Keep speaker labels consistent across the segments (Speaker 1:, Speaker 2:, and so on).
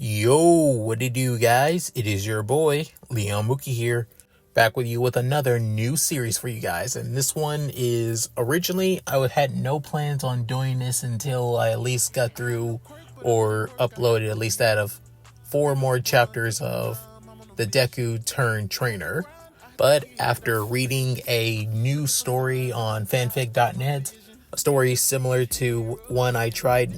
Speaker 1: Yo, what it do, guys? It is your boy, Leon Mookie here, back with you with another new series for you guys. And this one is, originally, I had no plans on doing this until I at least got through or uploaded at least out of 4 more chapters of the Deku Turn Trainer. But after reading a new story on fanfic.net, a story similar to one I tried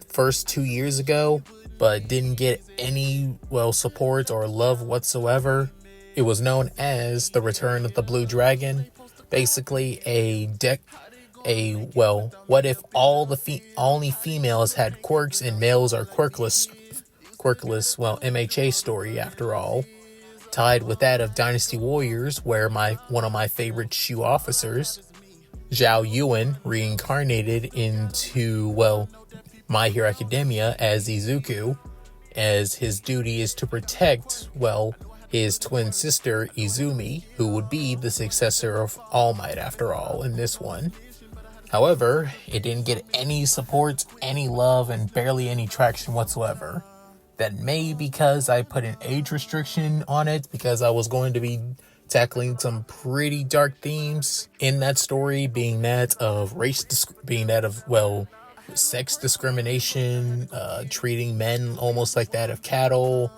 Speaker 1: first 2 years ago, but didn't get any support or love whatsoever. It was known as The Return of the Blue Dragon. Basically what if only females had quirks and males are quirkless, MHA story after all, tied with that of Dynasty Warriors, where one of my favorite Shu officers, Zhao Yuan, reincarnated into, My Hero Academia as Izuku, as his duty is to protect, his twin sister Izumi, who would be the successor of All Might after all in this one. However, it didn't get any support, any love, and barely any traction whatsoever. That may because I put an age restriction on it, because I was going to be tackling some pretty dark themes in that story, being that of sex discrimination, treating men almost like that of cattle,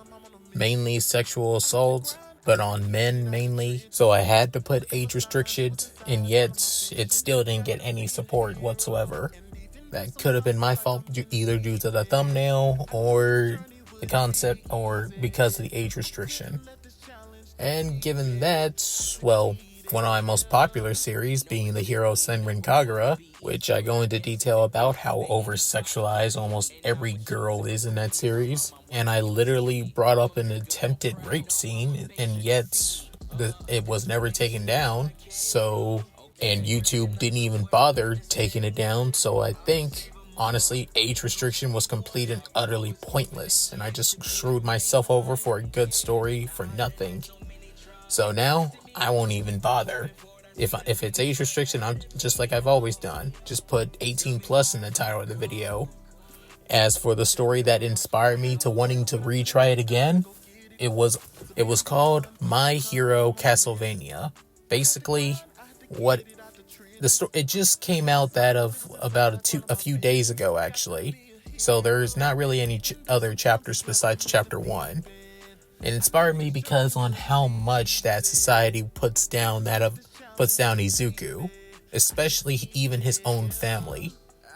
Speaker 1: mainly sexual assault, but on men mainly. So I had to put age restrictions, and yet it still didn't get any support whatsoever. That could have been my fault, either due to the thumbnail or the concept, or because of the age restriction. And given that, one of my most popular series being the hero Senran Kagura, which I go into detail about how over-sexualized almost every girl is in that series, and I literally brought up an attempted rape scene, and yet it was never taken down, and YouTube didn't even bother taking it down, so I think, honestly, age restriction was complete and utterly pointless, and I just screwed myself over for a good story for nothing. So now, I won't even bother. If it's age restriction, I'm just like I've always done. Just put 18 plus in the title of the video. As for the story that inspired me to wanting to retry it again, it was called My Hero Castlevania. Basically, it just came out that of about a few days ago actually. So there's not really any other chapters besides chapter 1. It inspired me because on how much that society puts down Izuku, especially even his own family,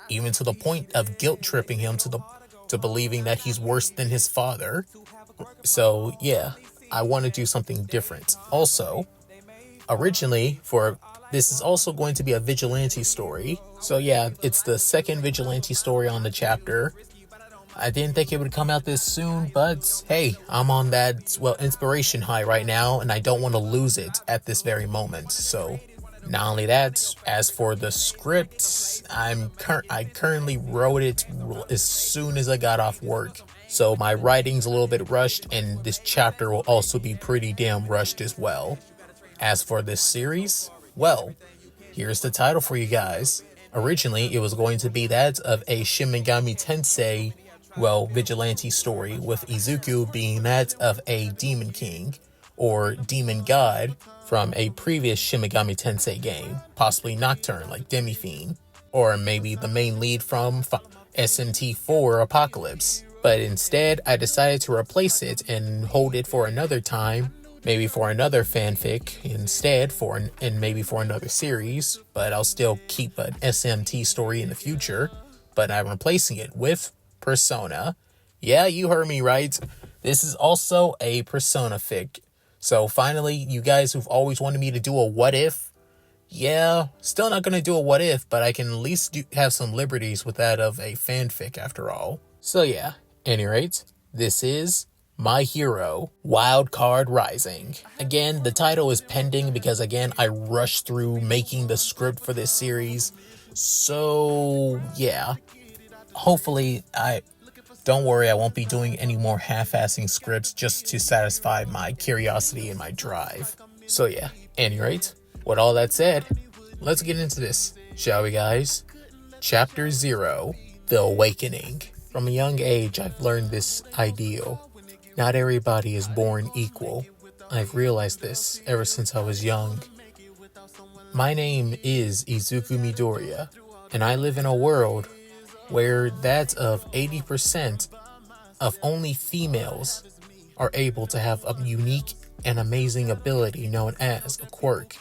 Speaker 1: even to the point of guilt tripping him to believing that he's worse than his father. So yeah, I want to do something different. Also, originally this is also going to be a vigilante story. So yeah, it's the second vigilante story on the chapter. I didn't think it would come out this soon, but hey, I'm on that, inspiration high right now, and I don't want to lose it at this very moment. So, not only that, as for the script, I currently wrote it as soon as I got off work. So my writing's a little bit rushed, and this chapter will also be pretty damn rushed as well. As for this series, here's the title for you guys. Originally, it was going to be that of a Shin Megami Tensei vigilante story, with Izuku being that of a demon king or demon god from a previous Shin Megami Tensei game, possibly Nocturne like Demi-Fiend, or maybe the main lead from SMT4 Apocalypse. But instead, I decided to replace it and hold it for another time, maybe for another fanfic instead, and maybe for another series, but I'll still keep an SMT story in the future, but I'm replacing it with Persona. Yeah, you heard me right. This is also a Persona fic. So finally, you guys who've always wanted me to do a what if, still not going to do a what if, but I can at least have some liberties with that of a fanfic after all. So yeah, any rate, this is My Hero Wildcard Rising. Again, the title is pending because again, I rushed through making the script for this series. So yeah, hopefully, don't worry, I won't be doing any more half-assing scripts just to satisfy my curiosity and my drive. So yeah, any rate, with all that said, let's get into this, shall we guys? Chapter 0, The Awakening. From a young age, I've learned this ideal. Not everybody is born equal. I've realized this ever since I was young. My name is Izuku Midoriya, and I live in a world where that's of 80% of only females are able to have a unique and amazing ability known as a quirk.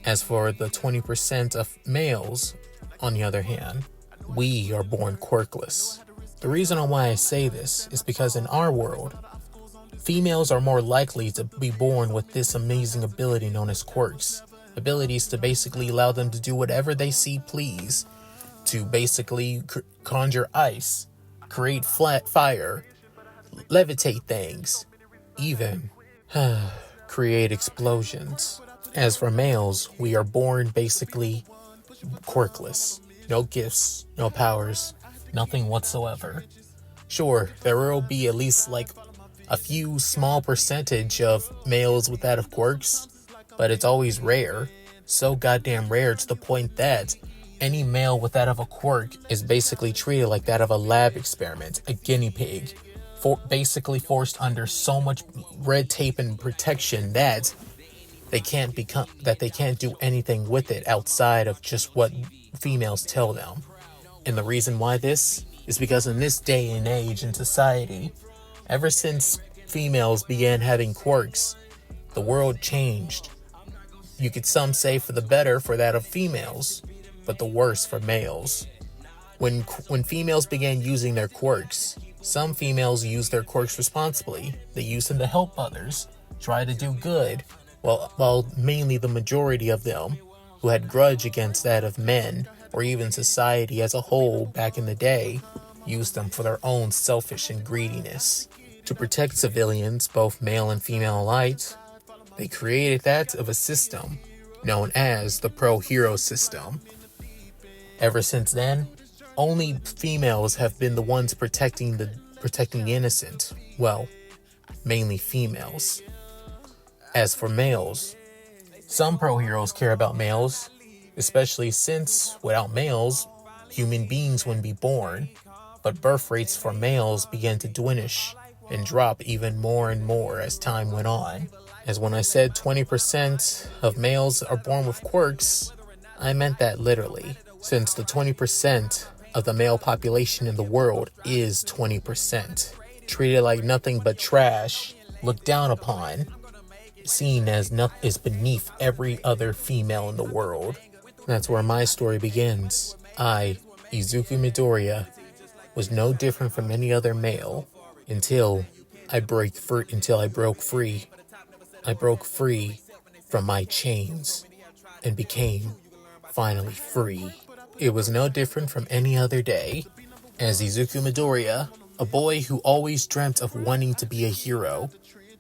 Speaker 1: As for the 20% of males, on the other hand, we are born quirkless. The reason on why I say this is because in our world, females are more likely to be born with this amazing ability known as quirks. Abilities to basically allow them to do whatever they see please, to basically conjure ice, create flat fire, levitate things, even create explosions. As for males, we are born basically quirkless. No gifts, no powers, nothing whatsoever. Sure, there will be at least like a few small percentage of males with that of quirks, but it's always rare. So goddamn rare to the point that any male with that of a quirk is basically treated like that of a lab experiment, a guinea pig, basically forced under so much red tape and protection that they can't do anything with it outside of just what females tell them. And the reason why this is because in this day and age in society, ever since females began having quirks, the world changed. You could some say for the better for that of females, but the worse for males. When females began using their quirks, some females use their quirks responsibly. They use them to help others, try to do good, while mainly the majority of them, who had grudge against that of men, or even society as a whole back in the day, used them for their own selfish and greediness. To protect civilians, both male and female alike, they created that of a system known as the pro-hero system. Ever since then, only females have been the ones protecting the innocent. Well, mainly females. As for males, some pro-heroes care about males, especially since without males, human beings wouldn't be born. But birth rates for males began to diminish and drop even more and more as time went on. As when I said 20% of males are born with quirks, I meant that literally, since the 20% of the male population in the world is 20%. Treated like nothing but trash, looked down upon, seen as beneath every other female in the world. That's where my story begins. I, Izuku Midoriya, was no different from any other male until I broke free. I broke free from my chains and became finally free. It was no different from any other day. As Izuku Midoriya, a boy who always dreamt of wanting to be a hero,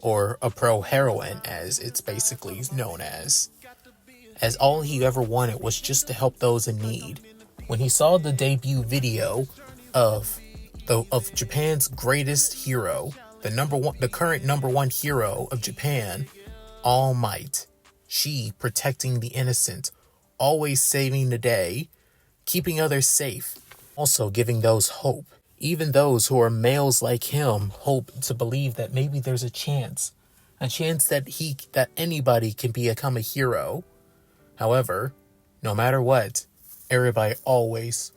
Speaker 1: or a pro-heroine as it's basically known as all he ever wanted was just to help those in need. When he saw the debut video of Japan's greatest hero, the current number one hero of Japan, All Might, she protecting the innocent, always saving the day, keeping others safe, also giving those hope. Even those who are males like him hope to believe that maybe there's a chance that anybody can become a hero. However, no matter what, everybody always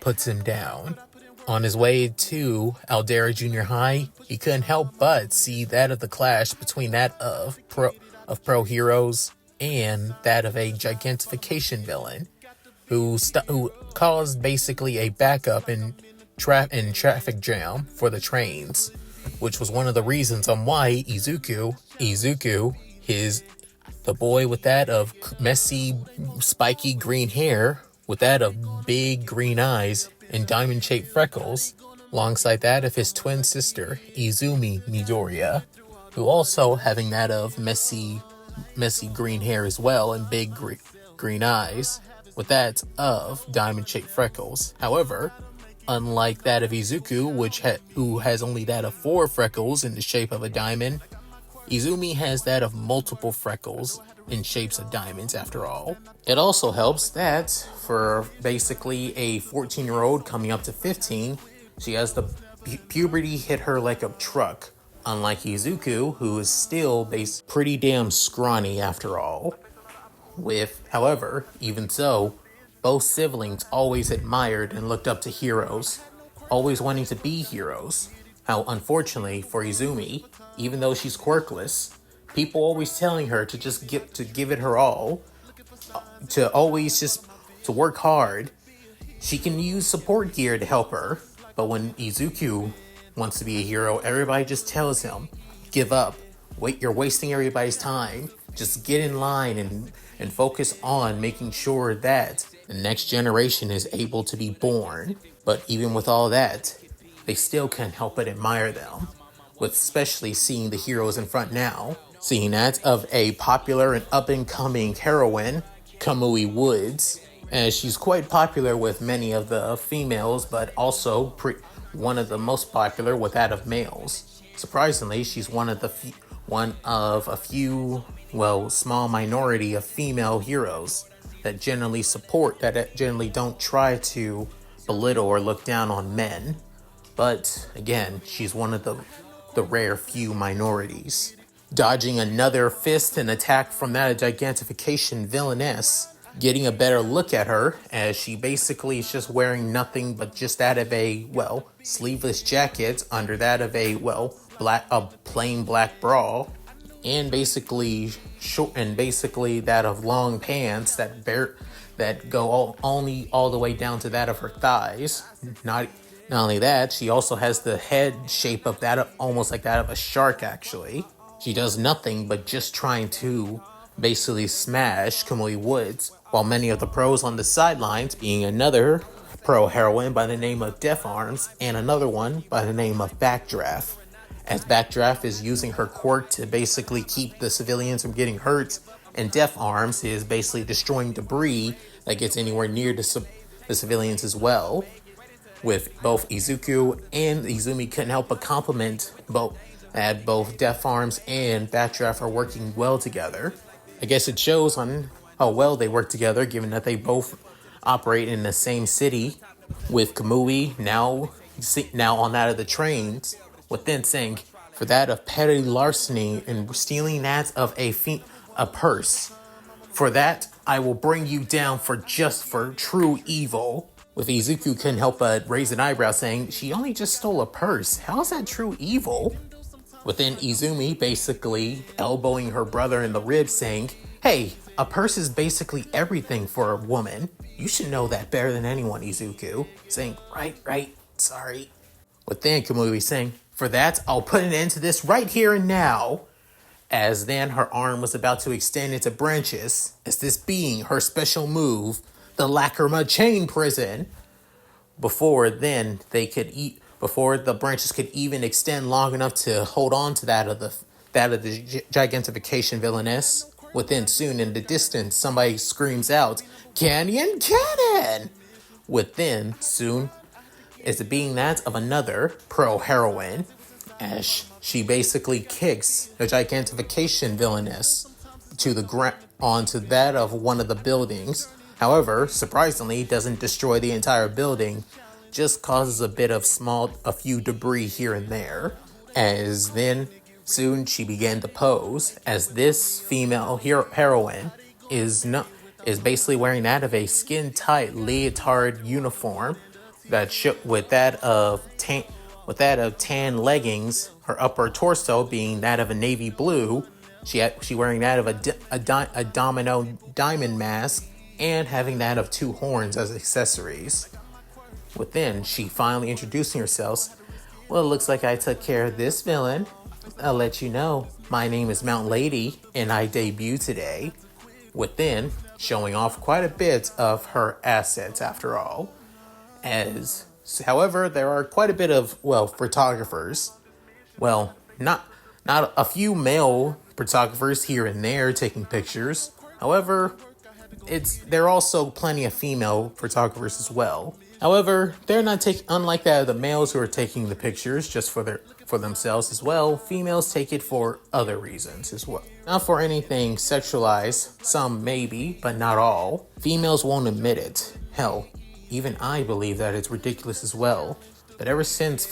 Speaker 1: puts him down. On his way to Aldera Junior High, he couldn't help but see that of the clash between that of pro heroes and that of a gigantification villain who caused basically a backup in traffic jam for the trains, which was one of the reasons on why Izuku, the boy with that of messy, spiky green hair, with that of big green eyes and diamond-shaped freckles, alongside that of his twin sister, Izumi Midoriya, who also having that of messy green hair as well and big green eyes. with that of diamond-shaped freckles. However, unlike that of Izuku, who has only that of 4 freckles in the shape of a diamond, Izumi has that of multiple freckles in shapes of diamonds after all. It also helps that for basically a 14-year-old coming up to 15, she has the puberty hit her like a truck, unlike Izuku, who is still pretty damn scrawny after all. However, even so, both siblings always admired and looked up to heroes, always wanting to be heroes. How unfortunately for Izumi, even though she's quirkless, people always telling her to just give it her all, to always just to work hard. She can use support gear to help her, but when Izuku wants to be a hero, everybody just tells him, give up. Wait, you're wasting everybody's time. Just get in line and focus on making sure that the next generation is able to be born. But even with all that, they still can't help but admire them, with especially seeing the heroes in front now. Seeing that of a popular and up-and-coming heroine, Kamui Woods, as she's quite popular with many of the females, but also one of the most popular with that of males. Surprisingly, she's one of a few, small minority of female heroes that generally don't try to belittle or look down on men. But again, she's one of the rare few minorities. Dodging another fist and attack from that gigantification villainess, getting a better look at her as she basically is just wearing nothing but just that of a, sleeveless jacket under that of a plain black bra, and basically that of long pants that go all the way down to that of her thighs. Not only that, she also has the head shape of almost like that of a shark actually. She does nothing but just trying to basically smash Kamui Woods, while many of the pros on the sidelines, being another pro heroine by the name of Def Arms and another one by the name of Backdraft, as Backdraft is using her quirk to basically keep the civilians from getting hurt, and Def Arms is basically destroying debris that gets anywhere near the civilians as well. With both Izuku and Izumi couldn't help but compliment both Def Arms and Backdraft are working well together. I guess it shows on how well they work together, given that they both operate in the same city, with Kamui now on that of the trains, with then saying, for that of petty larceny and stealing that of a purse, for that I will bring you down for true evil. With Izuku couldn't help but raise an eyebrow, saying, she only just stole a purse. How is that true evil? Within Izumi basically elbowing her brother in the ribs, saying, hey, a purse is basically everything for a woman. You should know that better than anyone, Izuku. Saying, right, sorry. Within Kamui saying, for that, I'll put an end to this right here and now. As then her arm was about to extend into branches, as this being her special move, the Lacrima Chain Prison. Before the branches could even extend long enough to hold on to that of the gigantification villainess. Within soon in the distance, somebody screams out, Canyon Cannon! Within soon is being that of another pro heroine, as she basically kicks the gigantification villainess to the ground onto that of one of the buildings. However, surprisingly, doesn't destroy the entire building, just causes a few debris here and there. As then, soon she began to pose, as this female heroine is basically wearing that of a skin-tight leotard uniform with that of tan leggings, her upper torso being that of a navy blue. She wearing that of a domino diamond mask, and having that of 2 horns as accessories. Within, she finally introducing herself. Well, it looks like I took care of this villain. I'll let you know, my name is Mount Lady, and I debut today. Within, showing off quite a bit of her assets after all. However, there are quite a bit of, photographers. Well, not a few male photographers here and there taking pictures. However, there are also plenty of female photographers as well. However, they're not taking, unlike that of the males who are taking the pictures just for themselves as well. Females take it for other reasons as well. Not for anything sexualized, some maybe, but not all. Females won't admit it. Hell, even I believe that it's ridiculous as well. But ever since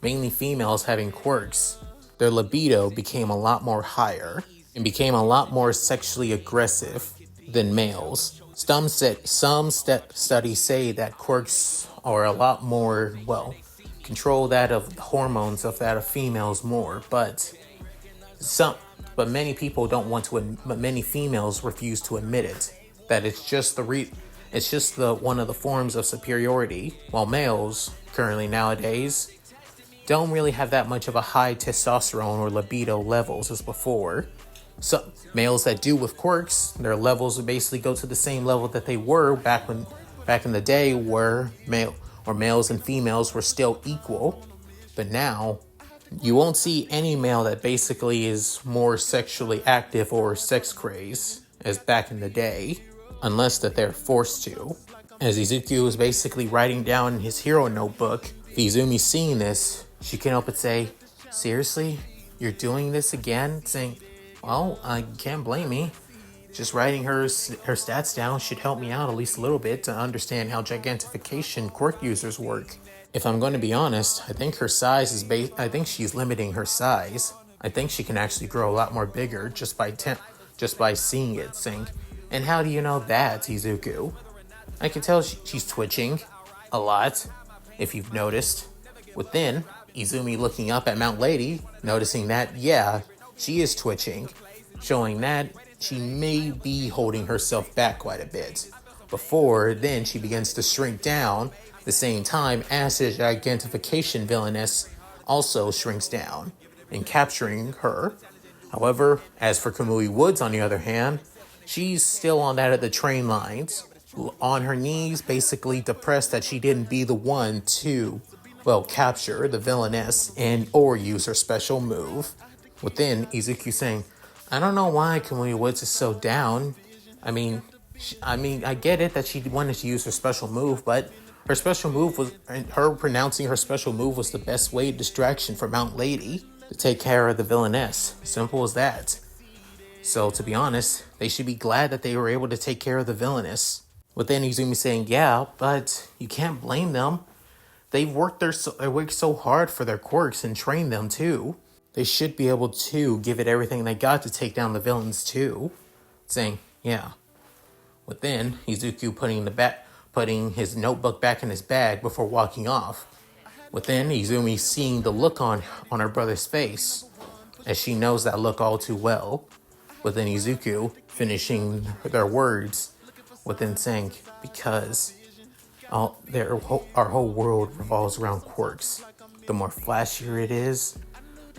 Speaker 1: mainly females having quirks, their libido became a lot more higher and became a lot more sexually aggressive than males. Some studies say that quirks are a lot more, well, control that of the hormones of that of females more, but many people don't want to, but many females refuse to admit it, that it's just the one of the forms of superiority, while males currently nowadays don't really have that much of a high testosterone or libido levels as before. So males that do with quirks, their levels would basically go to the same level that they were back in the day, where males and females were still equal. But now you won't see any male that basically is more sexually active or sex crazed as back in the day, unless that they're forced to. As Izuku was basically writing down in his hero notebook, if Izumi seeing this, she can't help but say, "Seriously? You're doing this again?" Saying, "Well, I can't blame me. Just writing her stats down should help me out at least a little bit to understand how gigantification quirk users work." If I'm going to be honest, I think her size is I think she's limiting her size. I think she can actually grow a lot more bigger just by seeing it. Saying, "And how do you know that, Izuku?" I can tell she's twitching a lot, if you've noticed. Within, Izumi looking up at Mount Lady, noticing that, yeah, she is twitching, showing that she may be holding herself back quite a bit. Before then, she begins to shrink down, the same time as the gigantification villainess also shrinks down in capturing her. However, as for Kamui Woods, on the other hand, she's still on that of the train lines, on her knees, basically depressed that she didn't be the one to, well, capture the villainess or use her special move. Within, Izuku saying, "I don't know why Kamui Woods is so down. I mean, I get it that she wanted to use her special move, but her pronouncing her special move was the best way distraction for Mount Lady to take care of the villainess. Simple as that. So, to be honest, they should be glad that they were able to take care of the villainess." Within, Izumi saying, "Yeah, but you can't blame them. They've worked so hard for their quirks and trained them too. They should be able to give it everything they got to take down the villains too." Saying, "Yeah." Within, Izuku putting his notebook back in his bag before walking off. Within, Izumi seeing the look on her brother's face, as she knows that look all too well. Within, Izuku finishing their words, within saying, "Because our whole world revolves around quirks. The more flashier it is,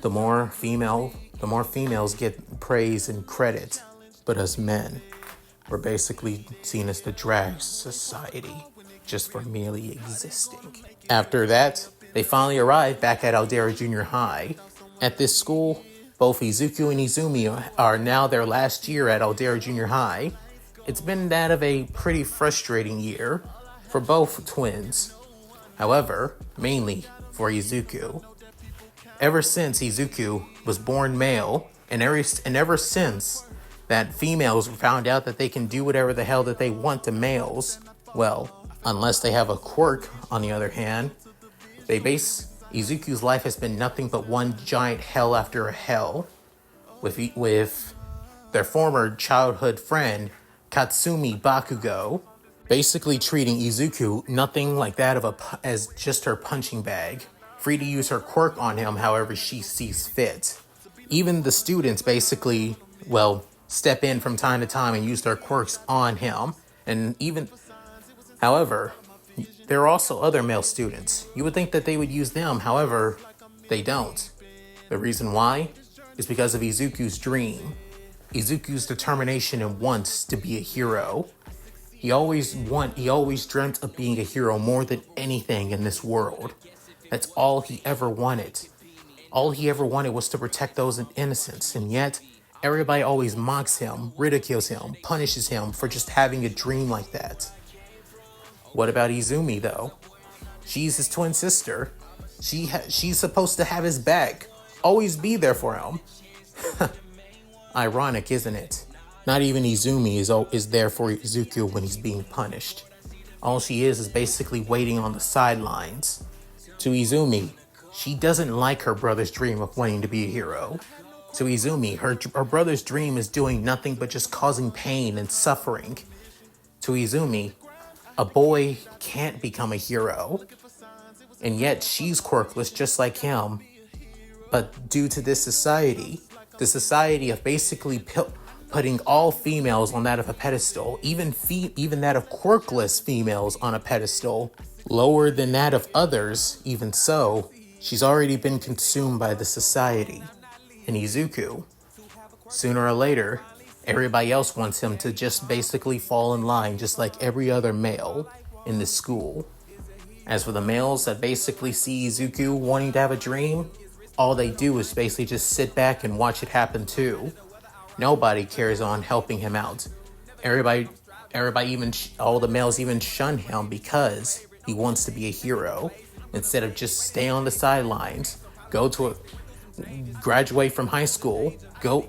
Speaker 1: the more females get praise and credit. But us men, we're basically seen as the drag society, just for merely existing." After that, they finally arrive back at Aldera Junior High. At this school, both Izuku and Izumi are now their last year at Aldera Junior High. It's been that of a pretty frustrating year for both twins. However, mainly for Izuku. Ever since Izuku was born male, and ever since that females found out that they can do whatever the hell that they want to males, well, unless they have a quirk, on the other hand, Izuku's life has been nothing but one giant hell after a hell, with their former childhood friend, Katsumi Bakugo, basically treating Izuku nothing like that as just her punching bag, free to use her quirk on him however she sees fit. Even the students basically, well, step in from time to time and use their quirks on him. However, there are also other male students. You would think that they would use them, however, they don't. The reason why is because of Izuku's dream. Izuku's determination and wants to be a hero. He always dreamt of being a hero more than anything in this world. That's all he ever wanted. All he ever wanted was to protect those in innocence, and yet, Everybody always mocks him, ridicules him, punishes him for just having a dream like that. What about Izumi, though? She's his twin sister. She's supposed to have his back, always be there for him. Ironic, isn't it? Not even Izumi is there for Izuku when he's being punished. All she is basically waiting on the sidelines. To Izumi, she doesn't like her brother's dream of wanting to be a hero. To Izumi, her brother's dream is doing nothing but just causing pain and suffering. To Izumi, a boy can't become a hero. And yet she's quirkless just like him. But due to this society, the society of basically putting all females on that of a pedestal, even that of quirkless females on a pedestal, lower than that of others, even so, she's already been consumed by the society. And Izuku, sooner or later, everybody else wants him to just basically fall in line just like every other male in the school. As for the males that basically see Izuku wanting to have a dream, all they do is basically just sit back and watch it happen too. Nobody cares on helping him out. Everybody all the males even shun him because he wants to be a hero instead of just stay on the sidelines, graduate from high school, go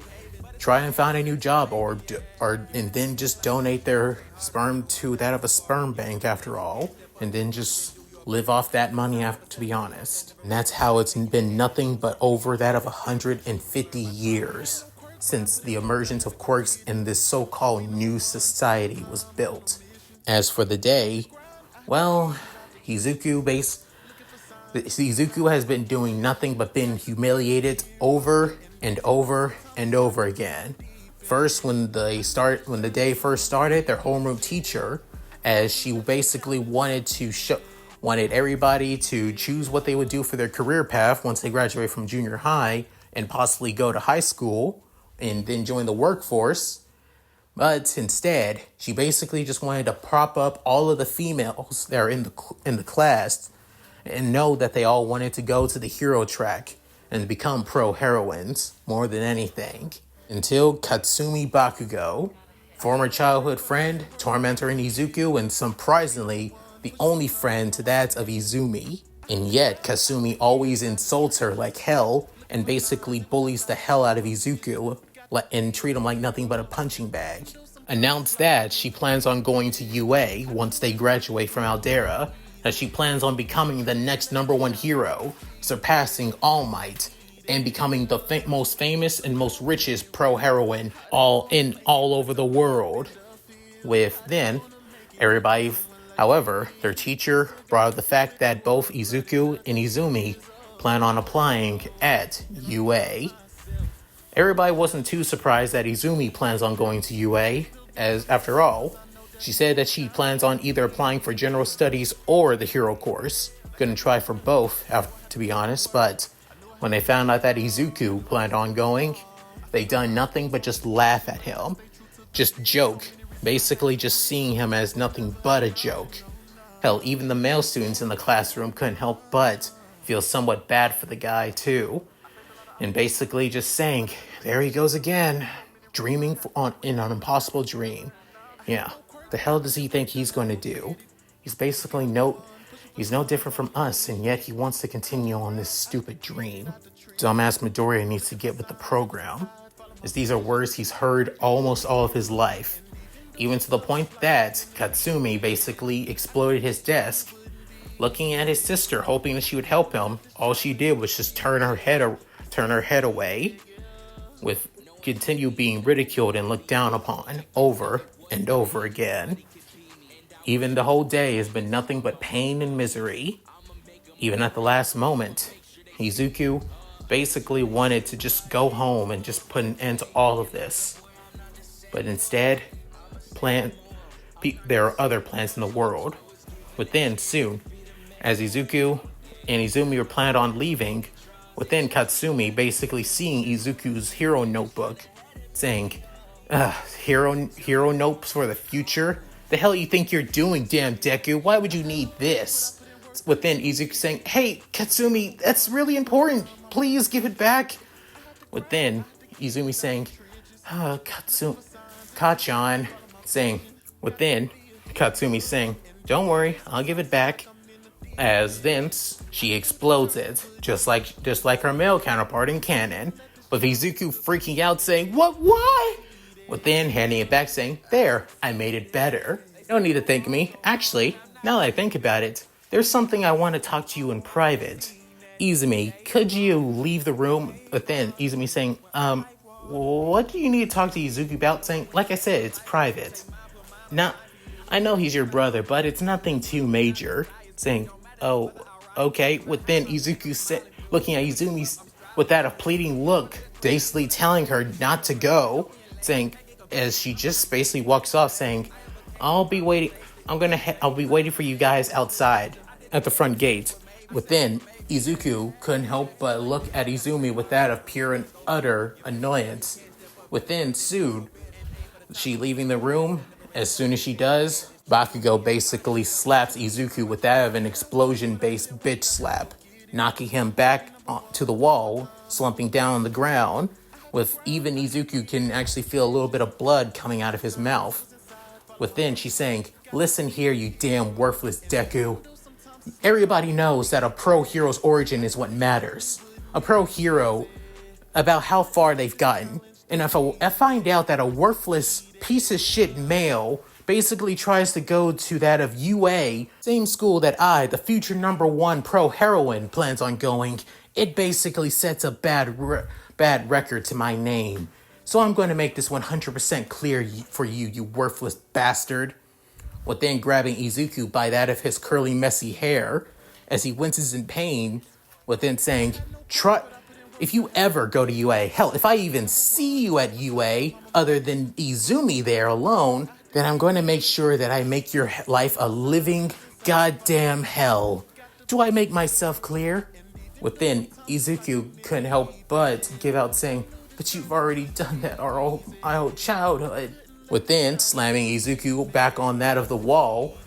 Speaker 1: try and find a new job, and then just donate their sperm to that of a sperm bank after all, and then just live off that money, to be honest. And that's how it's been nothing but over that of 150 years since the emergence of quirks in this so-called new society was built. As for the day, well, Izuku has been doing nothing but been humiliated over and over and over again. First, when the day first started, their homeroom teacher, as she basically wanted everybody to choose what they would do for their career path once they graduate from junior high and possibly go to high school and then join the workforce. But instead, she basically just wanted to prop up all of the females that are in the class and know that they all wanted to go to the hero track and become pro heroines more than anything. Until Katsumi Bakugo, former childhood friend, tormentor in Izuku, and surprisingly, the only friend to that of Izumi. And yet, Kasumi always insults her like hell and basically bullies the hell out of Izuku and treat him like nothing but a punching bag. Announced that she plans on going to UA once they graduate from Aldera, that she plans on becoming the next #1 hero, surpassing All Might, and becoming the most famous and most richest pro heroine all over the world. However, their teacher brought up the fact that both Izuku and Izumi plan on applying at UA. Everybody wasn't too surprised that Izumi plans on going to UA, as after all, she said that she plans on either applying for general studies or the hero course. Gonna try for both, to be honest, but when they found out that Izuku planned on going, they done nothing but just laugh at him. Just joke. Basically just seeing him as nothing but a joke. Hell, even the male students in the classroom couldn't help but feel somewhat bad for the guy too. And basically just saying, there he goes again, dreaming in an impossible dream. Yeah, the hell does he think he's going to do? He's no different from us, and yet he wants to continue on this stupid dream. Dumbass Midoriya needs to get with the program, as these are words he's heard almost all of his life. Even to the point that Katsumi basically exploded his desk. Looking at his sister, hoping that she would help him, all she did was just turn her head away, with continue being ridiculed and looked down upon over and over again. Even the whole day has been nothing but pain and misery. Even at the last moment, Izuku basically wanted to just go home and just put an end to all of this. But instead, there are other plans in the world. Within soon, as Izuku and Izumi were planned on leaving, within Katsumi basically seeing Izuku's hero notebook, saying, hero notes for the future? The hell you think you're doing, damn Deku? Why would you need this? Within Izuku saying, hey, Katsumi, that's really important. Please give it back. Within Izumi saying, Kachan, saying, within, Katsumi saying, don't worry, I'll give it back. As then she explodes it, just like her male counterpart in canon, with Izuku freaking out saying, what, why? Within handing it back saying, there, I made it better. You don't need to thank me. Actually, now that I think about it, there's something I want to talk to you in private. Izumi, could you leave the room? But then Izumi saying, what do you need to talk to Izuku about? Saying, like I said, it's private. Now, I know he's your brother, but it's nothing too major. Saying, oh, okay. Within Izuku looking at Izumi with that a pleading look, basically telling her not to go. Saying, as she just basically walks off, saying, I'll be waiting for you guys outside at the front gate. Within, Izuku couldn't help but look at Izumi with that of pure and utter annoyance. Within, soon, she leaving the room. As soon as she does, Bakugo basically slaps Izuku with that of an explosion-based bitch slap, knocking him back to the wall, slumping down on the ground, with even Izuku can actually feel a little bit of blood coming out of his mouth. Within, she's saying, listen here, you damn worthless Deku. Everybody knows that a pro hero's origin is what matters. A pro hero, about how far they've gotten. And if I find out that a worthless piece of shit male basically tries to go to that of UA, same school that I, the future #1 pro heroine, plans on going, it basically sets a bad record to my name. So I'm going to make this 100% clear for you, you worthless bastard. With then grabbing Izuku by that of his curly, messy hair, as he winces in pain, with then saying, if you ever go to UA, hell, if I even see you at UA, other than Izumi there alone, then I'm going to make sure that I make your life a living goddamn hell. Do I make myself clear? Within, Izuku couldn't help but give out saying, but you've already done that my whole childhood. Within, slamming Izuku back on that of the wall,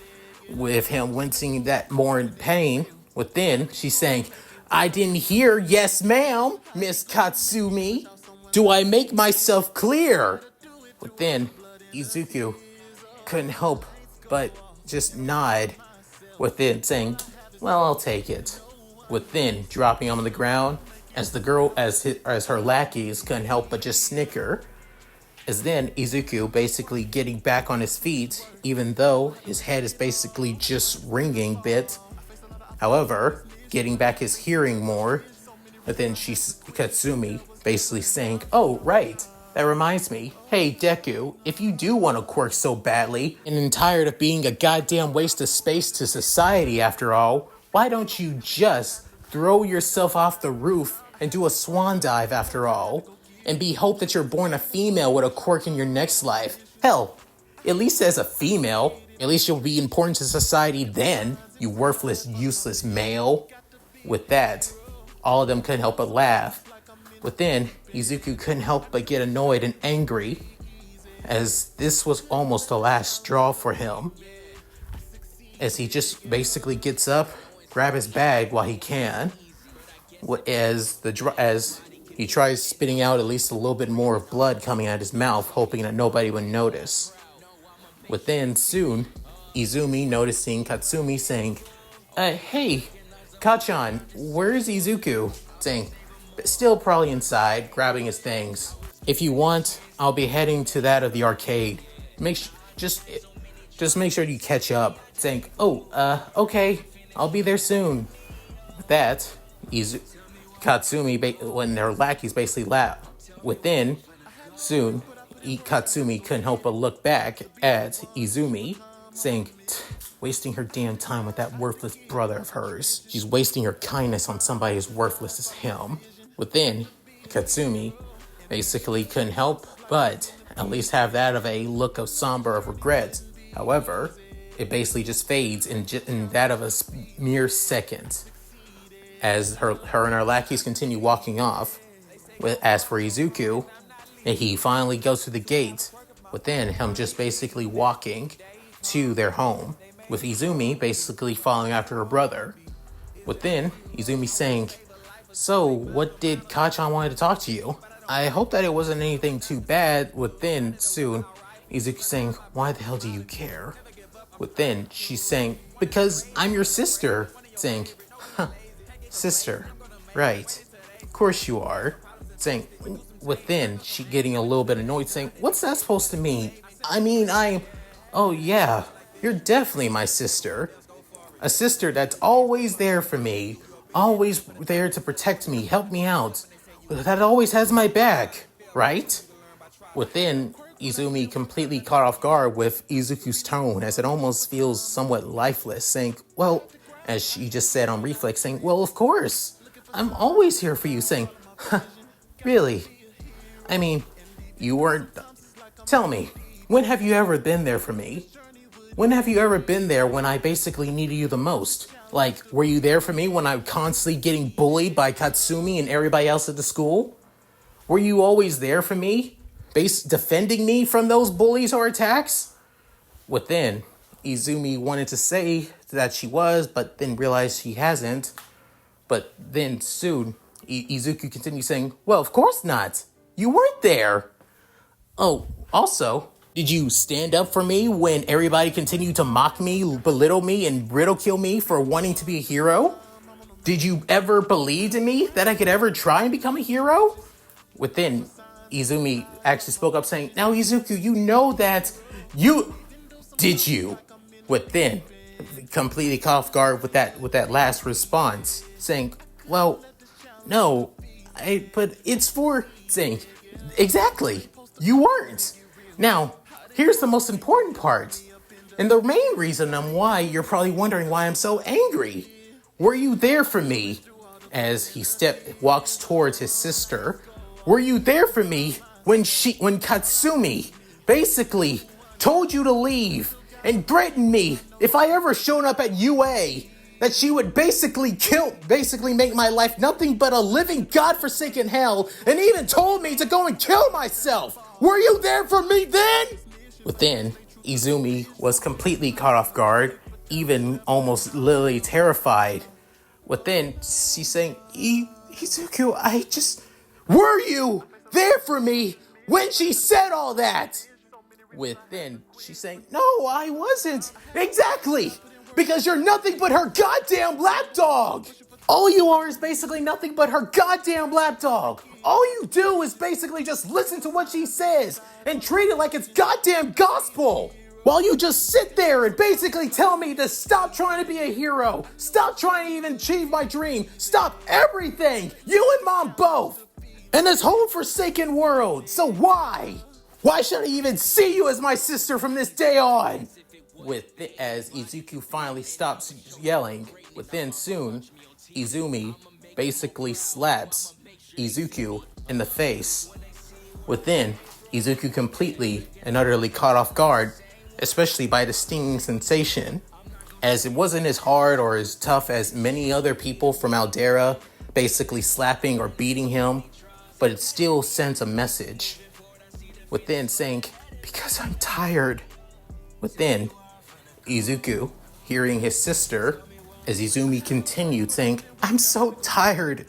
Speaker 1: with him wincing that more in pain. Within, she's saying, I didn't hear yes ma'am, Miss Katsumi. Do I make myself clear? Within, Izuku couldn't help but just nod. Within, saying, well, I'll take it. Within, dropping him on the ground, as her lackeys couldn't help but just snicker. As then Izuku basically getting back on his feet, even though his head is basically just ringing bit. However, getting back his hearing more. But then Katsumi basically saying, oh, right, that reminds me. Hey, Deku, if you do want a quirk so badly, and tired of being a goddamn waste of space to society after all, why don't you just throw yourself off the roof and do a swan dive after all? And hope that you're born a female with a quirk in your next life. Hell, at least as a female, at least you'll be important to society then, you worthless, useless male. With that, all of them couldn't help but laugh. Within, Izuku couldn't help but get annoyed and angry, as this was almost the last straw for him. As he just basically gets up, grab his bag while he can, as he tries spitting out at least a little bit more of blood coming out of his mouth, hoping that nobody would notice. Within, soon, Izumi noticing Katsumi saying, hey, Kachan, where's Izuku? Saying, still probably inside, grabbing his things. If you want, I'll be heading to that of the arcade. Just make sure you catch up. Saying, okay, I'll be there soon. With that, Katsumi, when their lackeys basically laugh. Within, soon, Katsumi couldn't help but look back at Izumi, saying, wasting her damn time with that worthless brother of hers. She's wasting her kindness on somebody as worthless as him. Within, Katsumi basically couldn't help but at least have that of a look of somber of regret. However, it basically just fades in that of a mere second. As her and her lackeys continue walking off. As for Izuku, he finally goes to the gate, within him just basically walking to their home, with Izumi basically following after her brother. Within, Izumi saying, so what did Kachan want to talk to you? I hope that it wasn't anything too bad. Within soon, Izuku saying, why the hell do you care? Within, she's saying, because I'm your sister. Saying, huh, sister, right. Of course you are. Saying, within, she getting a little bit annoyed, saying, what's that supposed to mean? I mean, oh yeah, you're definitely my sister. A sister that's always there for me, always there to protect me, help me out, that always has my back, right? Within, Izumi completely caught off guard with Izuku's tone, as it almost feels somewhat lifeless, saying, well, as she just said on reflex, saying, well, of course, I'm always here for you, saying, huh, really? I mean, you weren't... Tell me, when have you ever been there for me? When have you ever been there when I basically needed you the most? Like, were you there for me when I'm constantly getting bullied by Katsumi and everybody else at the school? Were you always there for me? Defending me from those bullies or attacks? Within, Izumi wanted to say that she was, but then realized she hasn't. But then soon, Izuku continued saying, well, of course not. You weren't there. Oh, also, did you stand up for me when everybody continued to mock me, belittle me, and ridicule me for wanting to be a hero? Did you ever believe in me that I could ever try and become a hero? Within, Izumi actually spoke up saying, now Izuku, you know that you... Did you? Within, completely caught off guard with that last response, saying, well, no, but it's for... Saying, exactly, you weren't. Now, here's the most important part, and the main reason why you're probably wondering why I'm so angry. Were you there for me? As he walks towards his sister. Were you there for me when Katsumi basically told you to leave and threatened me if I ever showed up at UA that she would basically make my life nothing but a living godforsaken hell, and even told me to go and kill myself? Were you there for me then? Within, Izumi was completely caught off guard, even almost literally terrified. Within, she's saying, Izuku, were you there for me when she said all that? Within, she's saying, no, I wasn't. Exactly, because you're nothing but her goddamn lapdog. All you are is basically nothing but her goddamn lapdog. All you do is basically just listen to what she says and treat it like it's goddamn gospel. While you just sit there and basically tell me to stop trying to be a hero, stop trying to even achieve my dream, stop everything, you and mom both, in this whole forsaken world. So why? Why should I even see you as my sister from this day on? As Izuku finally stops yelling, within soon, Izumi basically slaps Izuku in the face. Within, Izuku completely and utterly caught off guard, especially by the stinging sensation, as it wasn't as hard or as tough as many other people from Aldera basically slapping or beating him, but it still sends a message. Within saying, because I'm tired. Within, Izuku hearing his sister, as Izumi continued saying, I'm so tired.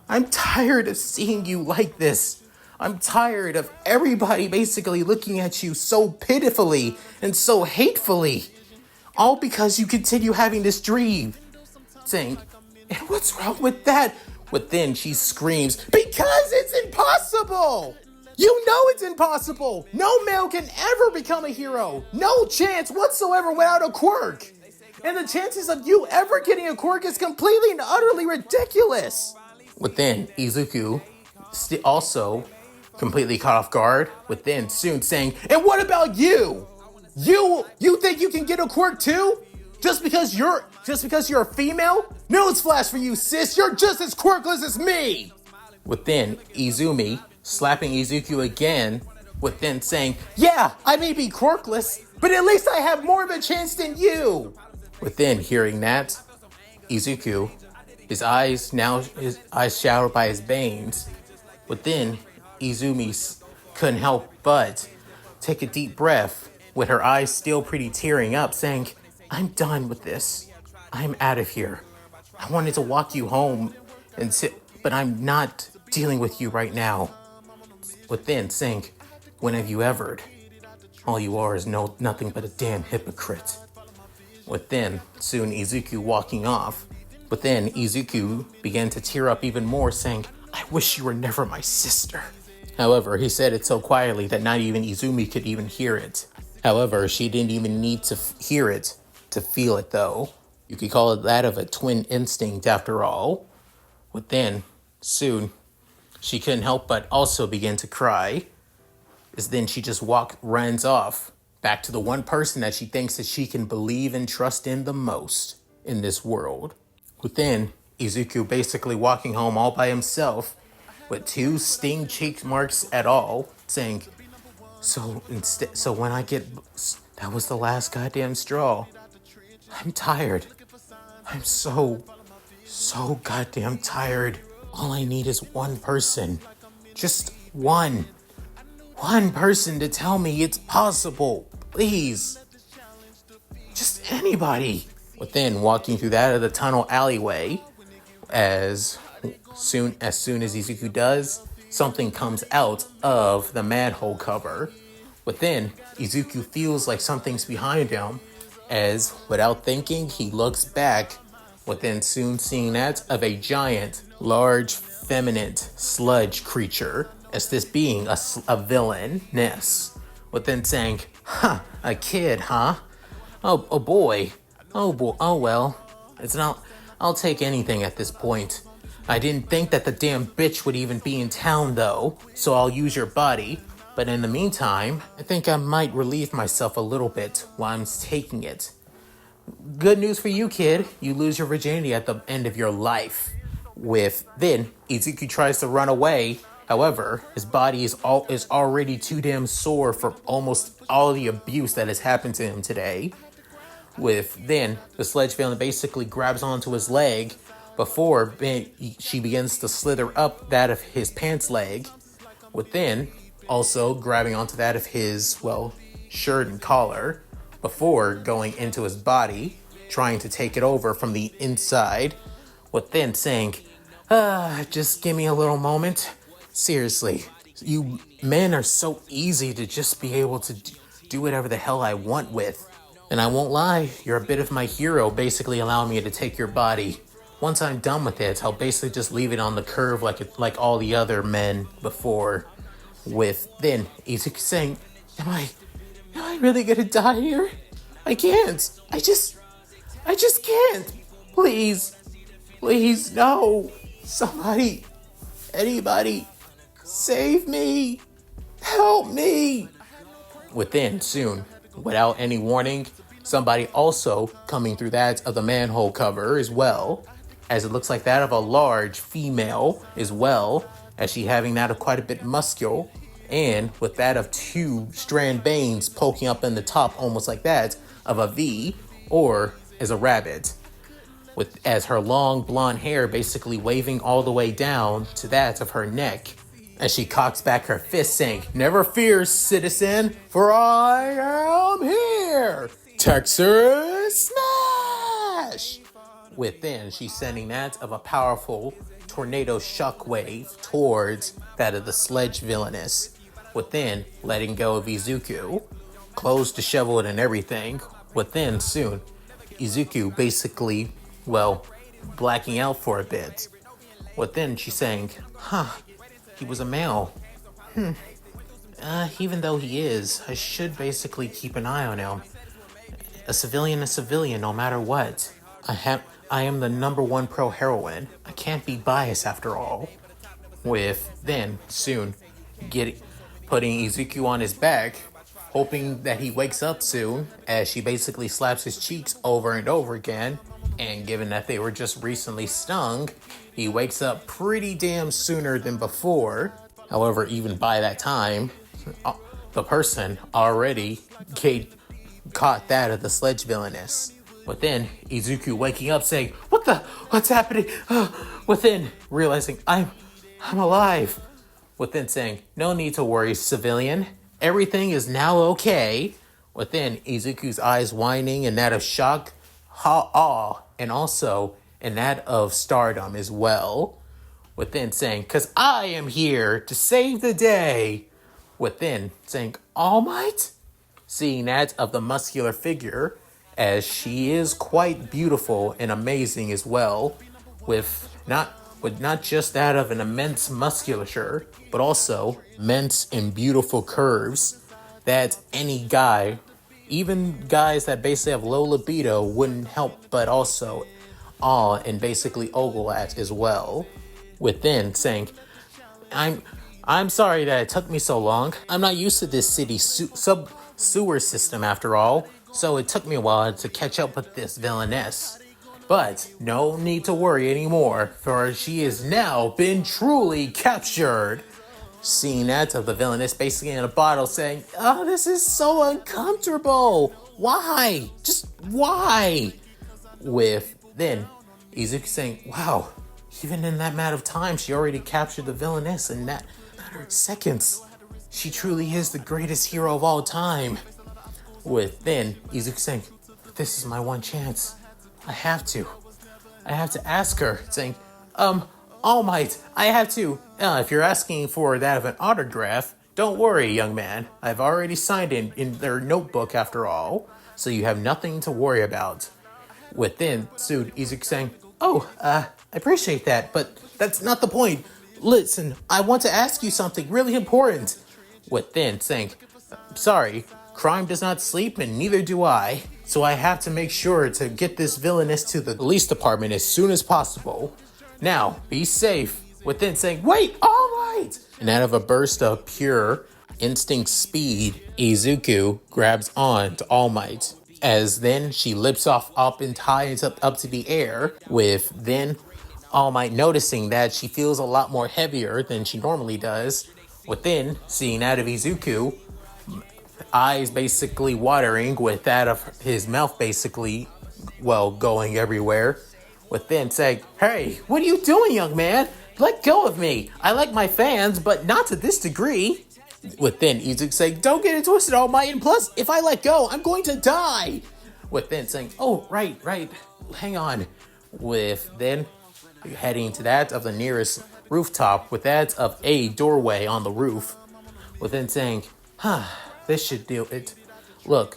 Speaker 1: I'm tired of seeing you like this. I'm tired of everybody basically looking at you so pitifully and so hatefully. All because you continue having this dream. Saying, and what's wrong with that? Within, she screams, because it's impossible! You know it's impossible! No male can ever become a hero! No chance whatsoever without a quirk! And the chances of you ever getting a quirk is completely and utterly ridiculous! Within, Izuku also completely caught off guard. Within, soon saying, and what about you? You think you can get a quirk too? Just because you're a female? Newsflash for you, sis, you're just as quirkless as me! Within, Izumi slapping Izuku again, within saying, yeah, I may be quirkless, but at least I have more of a chance than you! Within hearing that, Izuku, his eyes shadowed by his veins, within, Izumi couldn't help but take a deep breath, with her eyes still pretty tearing up, saying, I'm done with this. I'm out of here. I wanted to walk you home but I'm not dealing with you right now. within saying, when have you ever? All you are is nothing but a damn hypocrite. Within, soon Izuku walking off. Within, Izuku began to tear up even more, saying, I wish you were never my sister. However, he said it so quietly that not even Izumi could even hear it. However, she didn't even need to hear it to feel it, though. You could call it that of a twin instinct after all. Within, soon, she couldn't help but also begin to cry. As then she just runs off back to the one person that she thinks that she can believe and trust in the most in this world. Within, Izuku basically walking home all by himself with 2 sting cheek marks at all, saying, so when I get, that was the last goddamn straw. I'm tired. I'm so goddamn tired. All I need is one person. Just one person to tell me it's possible. Please. Just anybody. Within, walking through that of the tunnel alleyway, as soon as Izuku does, something comes out of the manhole cover. Within, Izuku feels like something's behind him, as without thinking, he looks back. Within, soon seeing that of a giant, large, feminine sludge creature, as this being a villainess. Within saying, a kid, huh? Oh boy. Oh well. It's not, I'll take anything at this point. I didn't think that the damn bitch would even be in town though, so I'll use your body. But in the meantime, I think I might relieve myself a little bit while I'm taking it. Good news for you, kid. You lose your virginity at the end of your life. Then, Izuku tries to run away. However, his body is already too damn sore for almost all the abuse that has happened to him today. Then, the sledge villain basically grabs onto his leg before she begins to slither up that of his pants leg. Within, also grabbing onto that of his, shirt and collar, before going into his body, trying to take it over from the inside. Within saying, just give me a little moment. Seriously, you men are so easy to just be able to do whatever the hell I want with. And I won't lie, you're a bit of my hero, basically allowing me to take your body. Once I'm done with it, I'll basically just leave it on the curve like all the other men before. Then Izuku saying, Am I really gonna die here? I can't. I just can't. Please, no. Somebody, anybody, save me. Help me. Within, soon, without any warning, somebody also coming through that of the manhole cover as well, as it looks like that of a large female as well, as she having that of quite a bit muscular, and with that of 2 strand veins poking up in the top, almost like that of a V, or as a rabbit, as her long blonde hair basically waving all the way down to that of her neck, as she cocks back her fist saying, Never fear, citizen, for I am here! Texas Smash! Within, she's sending that of a powerful tornado shockwave towards that of the sledge villainess. Within, letting go of Izuku, clothes disheveled and everything. Within, soon, Izuku basically, blacking out for a bit. Within, she's saying, he was a male. Even though he is, I should basically keep an eye on him. A civilian, no matter what. I am the #1 pro heroine. I can't be biased after all. Then, soon, putting Izuku on his back, hoping that he wakes up soon, as she basically slaps his cheeks over and over again, and given that they were just recently stung, he wakes up pretty damn sooner than before. However, even by that time, the person already caught that of the sledge villainess. Within, Izuku waking up saying, what's happening? Within, realizing, I'm alive. Within saying, no need to worry, civilian. Everything is now okay. Within, Izuku's eyes widening in that of shock, awe, and also in that of stardom as well. Within saying, "'Cause I am here to save the day." Within saying, "All Might?" Seeing that of the muscular figure, as she is quite beautiful and amazing as well, with not just that of an immense musculature, but also immense and beautiful curves that any guy, even guys that basically have low libido, wouldn't help but also awe and basically ogle at as well. Within saying, I'm sorry that it took me so long. I'm not used to this city sewer system after all, so it took me a while to catch up with this villainess. But no need to worry anymore, for she has now been truly captured." Seeing that of the villainess basically in a bottle saying, "Oh, this is so uncomfortable. Why? Just why?" With then Izuku saying, "Wow, even in that matter of time, she already captured the villainess in that matter of seconds. She truly is the greatest hero of all time." With then Izuku saying, "This is my one chance. I have to ask her," saying, "All Might, I have to. If you're asking for that of an autograph, don't worry, young man. I've already signed in their notebook after all, so you have nothing to worry about." Within sued Izuku saying, "Oh, I appreciate that, but that's not the point. Listen, I want to ask you something really important." Within saying, "Sorry, crime does not sleep and neither do I. So I have to make sure to get this villainess to the police department as soon as possible. Now, be safe." Within saying, "Wait, all right!" And out of a burst of pure instinct speed, Izuku grabs on to All Might. As then she lifts off up and ties up to the air, with then All Might noticing that she feels a lot more heavier than she normally does. Within seeing out of Izuku, eyes basically watering with that of his mouth basically, going everywhere. Within saying, "Hey, what are you doing, young man? Let go of me. I like my fans, but not to this degree." Within Izuku saying, "Don't get it twisted, All Might, and plus, if I let go, I'm going to die." Within saying, "Oh, right, hang on." With then heading to that of the nearest rooftop, with that of a doorway on the roof. Within saying, "This should do it. Look,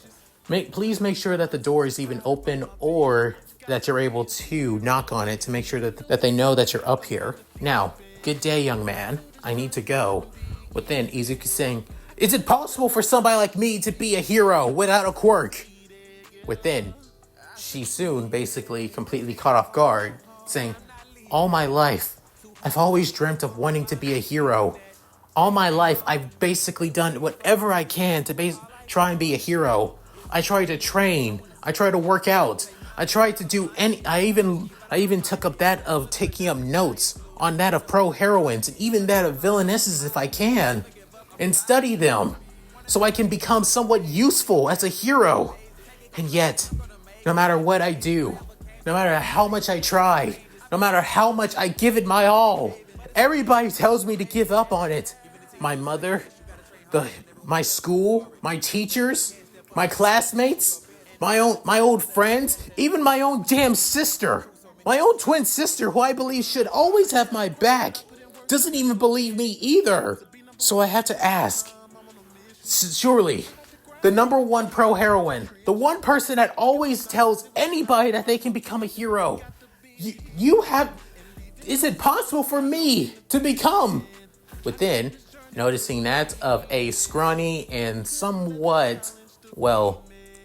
Speaker 1: please make sure that the door is even open, or that you're able to knock on it to make sure that they know that you're up here. Now, good day, young man. I need to go." Within Izuku saying, "Is it possible for somebody like me to be a hero without a quirk?" Within, she soon basically completely caught off guard, saying, "All my life, I've always dreamt of wanting to be a hero. All my life, I've basically done whatever I can to try and be a hero. I try to train. I try to work out. I try to do I even took up that of taking up notes on that of pro heroines and even that of villainesses if I can, and study them so I can become somewhat useful as a hero. And yet, no matter what I do, no matter how much I try, no matter how much I give it my all, everybody tells me to give up on it. My mother, my school, my teachers, my classmates, my old friends, even my own damn sister, my own twin sister, who I believe should always have my back, doesn't even believe me either. So I have to ask, surely, the number one pro heroine, the one person that always tells anybody that they can become a hero, is it possible for me to become?" Within, noticing that of a scrawny and somewhat,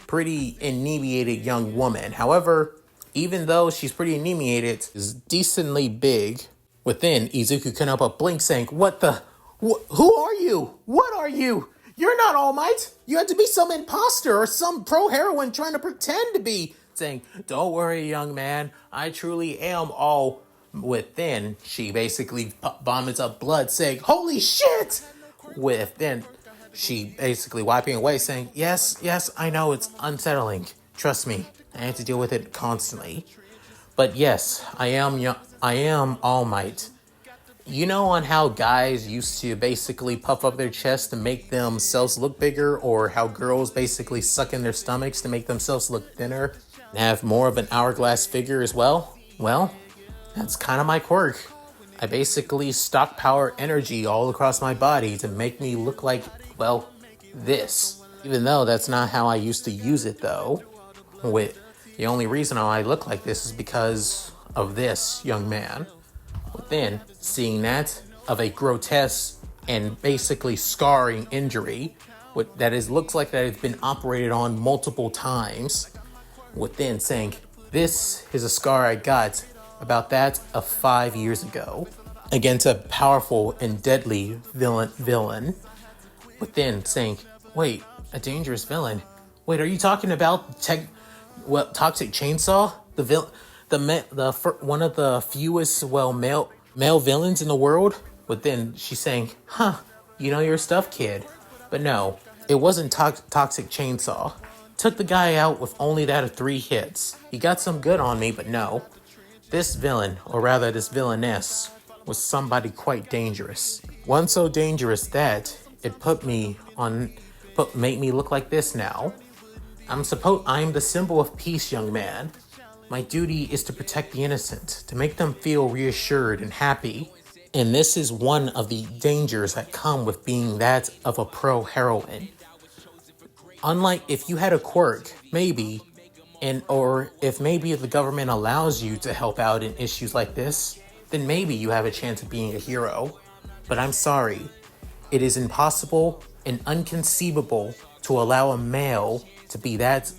Speaker 1: pretty inebriated young woman. However, even though she's pretty inebriated, is decently big. Within, Izuku couldn't help but blink, saying, "Who are you? What are you? You're not All Might. You have to be some imposter or some pro heroine trying to pretend to be." Saying, "Don't worry, young man. I truly am all." Within, she basically vomits up blood, saying, "Holy shit!" Within, she basically wiping away, saying, Yes, I know it's unsettling. Trust me, I have to deal with it constantly. But yes, I am All Might. You know on how guys used to basically puff up their chest to make themselves look bigger, or how girls basically suck in their stomachs to make themselves look thinner and have more of an hourglass figure as well? Well, that's kind of my quirk. I basically stockpile energy all across my body to make me look like, well, this. Even though that's not how I used to use it though. The only reason I look like this is because of this young man. But then, seeing that of a grotesque and basically scarring injury, looks like that it's been operated on multiple times, within saying, this is a scar I got about that of 5 years ago against a powerful and deadly villain. Within saying, wait, a dangerous villain? Wait, are you talking about Toxic Chainsaw? One of the fewest, male villains in the world? But then she's saying, you know your stuff, kid. But no, it wasn't Toxic Chainsaw. Took the guy out with only that of 3 hits. He got some good on me, but no. This villain, or rather this villainess, was somebody quite dangerous. One so dangerous that it made me look like this now. I'm the symbol of peace, young man. My duty is to protect the innocent, to make them feel reassured and happy. And this is one of the dangers that come with being that of a pro heroine. Unlike if you had a quirk, maybe, or if maybe the government allows you to help out in issues like this, then maybe you have a chance of being a hero. But I'm sorry, it is impossible and inconceivable to allow a male to be that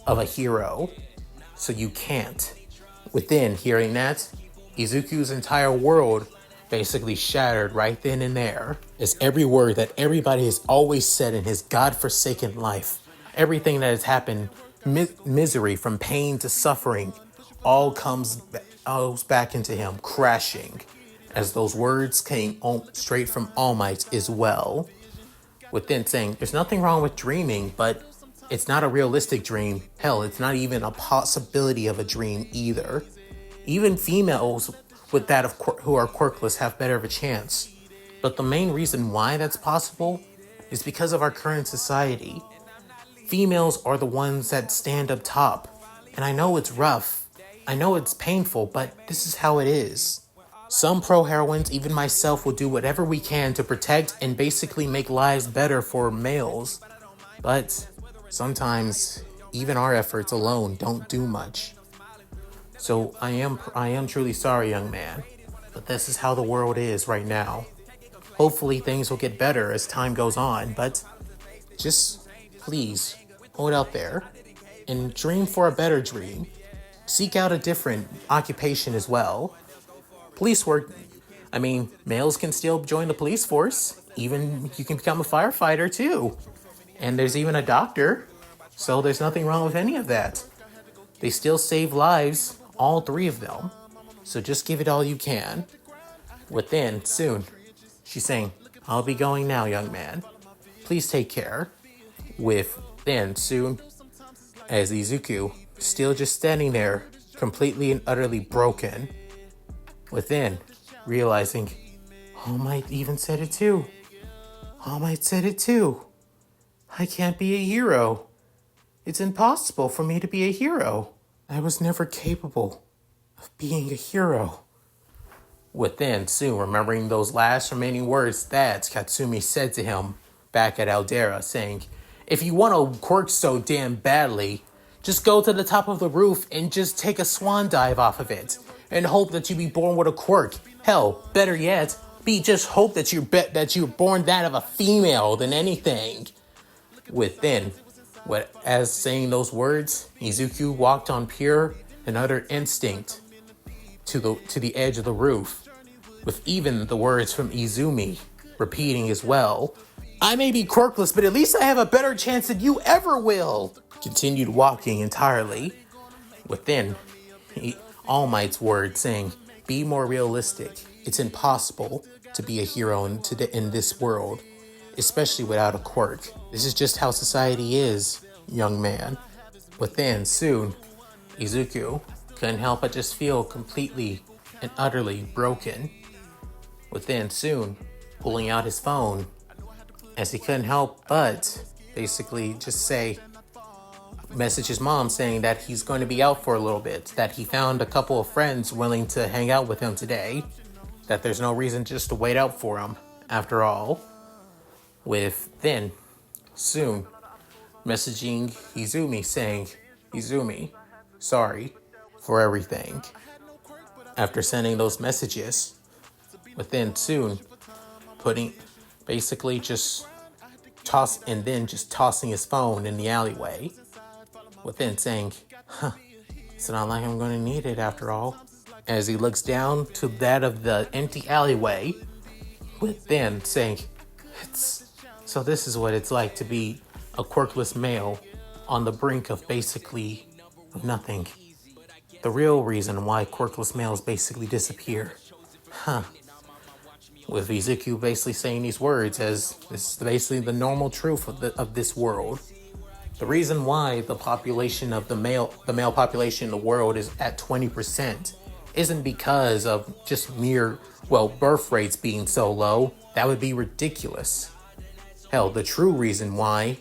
Speaker 1: of a hero. So you can't. Within hearing that, Izuku's entire world basically shattered right then and there, as every word that everybody has always said in his godforsaken life, everything that has happened, misery from pain to suffering, all comes back into him, crashing, as those words came straight from All Might as well. Within saying, there's nothing wrong with dreaming, but it's not a realistic dream. Hell, it's not even a possibility of a dream either. Even females with that who are quirkless have better of a chance. But the main reason why that's possible is because of our current society. Females are the ones that stand up top. And I know it's rough. I know it's painful, but this is how it is. Some pro heroines, even myself, will do whatever we can to protect and basically make lives better for males. But sometimes even our efforts alone don't do much. So I am truly sorry, young man, but this is how the world is right now. Hopefully things will get better as time goes on, but just please hold out there and dream for a better dream. Seek out a different occupation as well. Police work, males can still join the police force. Even you can become a firefighter too. And there's even a doctor, so there's nothing wrong with any of that. They still save lives, all 3 of them. So just give it all you can. Within, soon, she's saying, I'll be going now, young man. Please take care. Within, soon, as Izuku, still just standing there, completely and utterly broken. Within, realizing, All Might even said it too. All Might said it too. I can't be a hero. It's impossible for me to be a hero. I was never capable of being a hero. Within, soon remembering those last remaining words that Katsumi said to him back at Aldera, saying, if you want a quirk so damn badly, just go to the top of the roof and just take a swan dive off of it and hope that you be born with a quirk. Hell, better yet, just hope that you're born that of a female than anything. Within, as saying those words, Izuku walked on pure and utter instinct to the edge of the roof, with even the words from Izumi repeating as well. I may be quirkless, but at least I have a better chance than you ever will. Continued walking entirely. Within, All Might's words saying, be more realistic. It's impossible to be a hero in this world, especially without a quirk. This is just how society is, young man. Within, soon, Izuku couldn't help but just feel completely and utterly broken. Within, soon, pulling out his phone, as he couldn't help but basically just message his mom saying that he's going to be out for a little bit, that he found a couple of friends willing to hang out with him today, that there's no reason just to wait out for him. After all, with then soon messaging Izumi saying, Izumi, sorry for everything. After sending those messages, within soon putting basically just tossing his phone in the alleyway, within saying, it's not like I'm going to need it after all. As he looks down to that of the empty alleyway, within saying, so this is what it's like to be a quirkless male on the brink of basically nothing. The real reason why quirkless males basically disappear. With Izuku basically saying these words as this is basically the normal truth of this world. The reason why the population of the male population in the world is at 20% isn't because of just mere, birth rates being so low. That would be ridiculous. Hell, the true reason why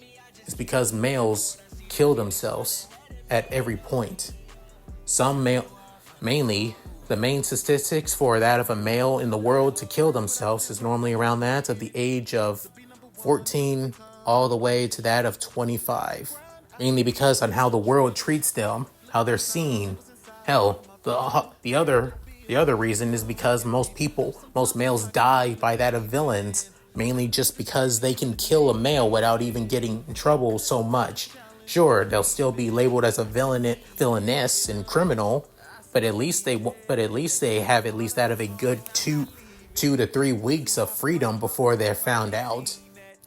Speaker 1: is because males kill themselves at every point. Mainly, the main statistics for that of a male in the world to kill themselves is normally around that of the age of 14 all the way to that of 25. Mainly because on how the world treats them, how they're seen. Hell, the other reason is because most males die by that of villains, mainly just because they can kill a male without even getting in trouble so much. Sure, they'll still be labeled as a villainess and criminal, but at least they have at least that of a good 2 to 3 weeks of freedom before they're found out.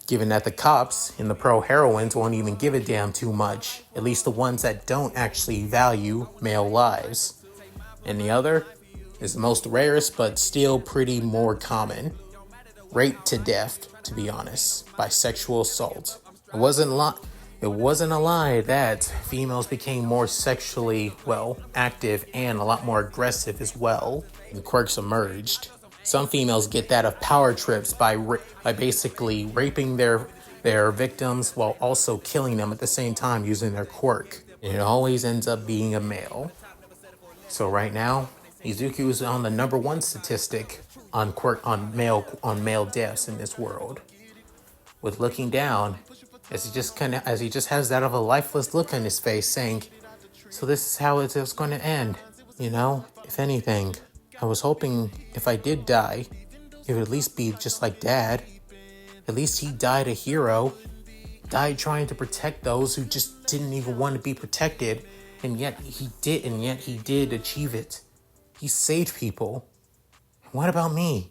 Speaker 1: Given that the cops and the pro-heroines won't even give a damn too much, at least the ones that don't actually value male lives. And the other is the most rarest but still pretty more common. Rape to death, to be honest, by sexual assault. It wasn't a lie that females became more sexually, active and a lot more aggressive as well, and quirks emerged. Some females get that of power trips by basically raping their victims while also killing them at the same time using their quirk. And it always ends up being a male. So right now, Izuku is on the number 1 statistic on male deaths in this world. With looking down, as he just has that of a lifeless look on his face, saying, so this is how it's going to end. If anything, I was hoping if I did die, it would at least be just like Dad. At least he died a hero. Died trying to protect those who just didn't even want to be protected. And yet he did achieve it. He saved people. What about me?